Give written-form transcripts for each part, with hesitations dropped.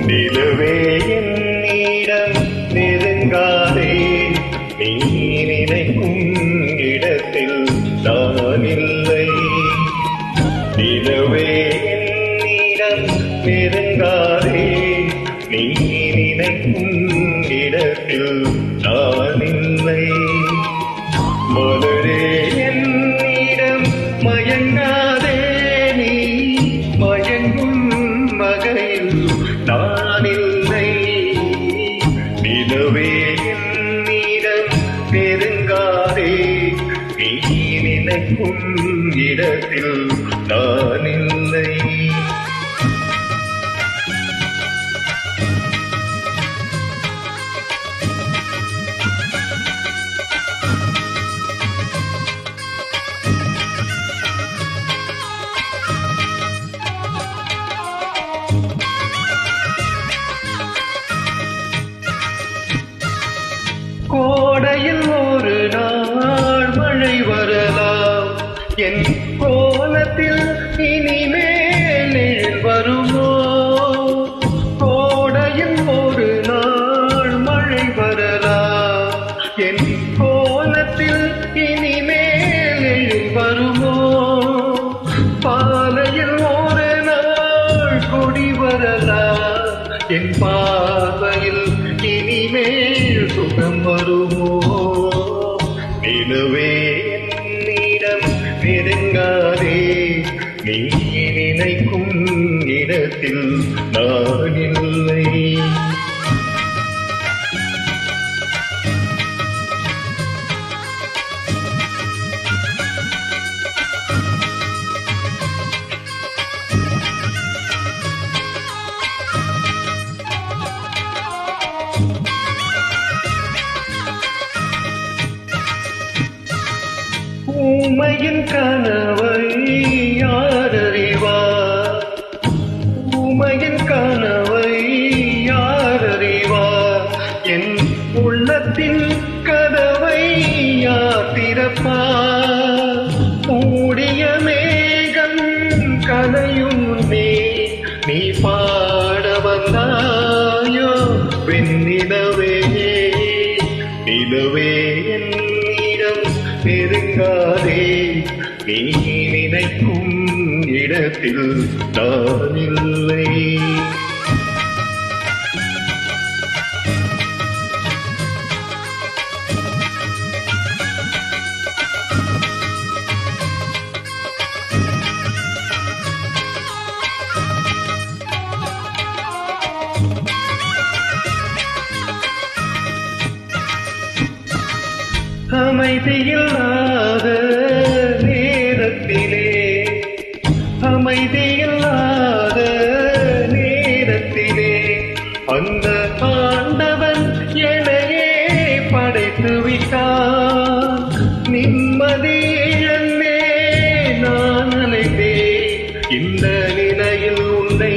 நிலவே என்னிடம் நெருங்காதே, நீ நினைக்கும் இடத்தில் நான் இல்லை. நிலவே என்னிடம் நெருங்காதே, நீ நினைக்கும் இடத்தில் நான் இல்லை. மலரே என்னிடம் மயங்காதே, நீ மயங்கும் வகையில் நான் இல்லை. நிலவே என்னிடம் நெருங்காதே, நீ நினைக்கும் இடத்தில் நான் இல்லை. கோடையில் ஒரு நாள் மழை வரலாம், என் கோலத்தில் இனிமேல் நிழல் வருமோ? கோடையில் ஒரு நாள் மழை வரலாம், என் கோலத்தில் இனிமேல் நிழல் வருமோ? பாலையில் ஒரு நாள் கொடி வரலாம், என் பார்வையில் இனிமேல் சுகம் வருமோ? நிலவே என்னிடம் நெருங்காதே, நீ நினைக்கும் இடத்தில் நான் இல்லை. ஊமையின் கனவை யார் அறிவார்? ஊமையின் கனவை யார் அறிவார்? என் உள்ளத்தின் கதவை யார் திறப்பார்? மூடிய மேகம் கலையும் நீ பாட வந்தாயோ வெண்ணிலவே? நிலவே என்னிடம் நெருங்காதே, நீ நினைக்கும் இடத்தில் நான் இல்லை. அமைதியில்லாத நேரத்திலே, அமைதியில்லாத நேரத்திலே அந்த ஆண்டவன் என்னையே படைத்து விட்டான். நிம்மதி இழந்தே நான் அலைந்தேன், இந்த நிலையில் உன்னை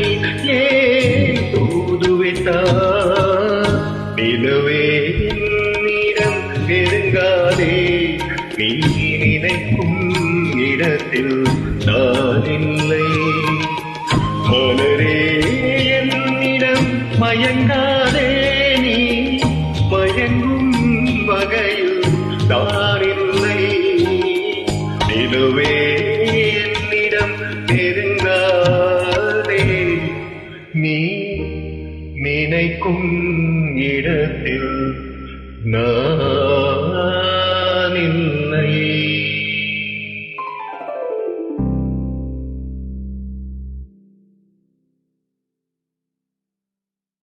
ஏன் தூதுவிட்டான்? நிலவே என்னிடம் நெருங்காதே, நீ நினைக்கும் இடத்தில் நான் இல்லை. மலரே என்னிடம் மயங்காதே, நீ மயங்கும் வகையில் நான் இல்லை. நிலவே என்னிடம் நெருங்காதே, நீ நினைக்கும் இடத்தில் நான்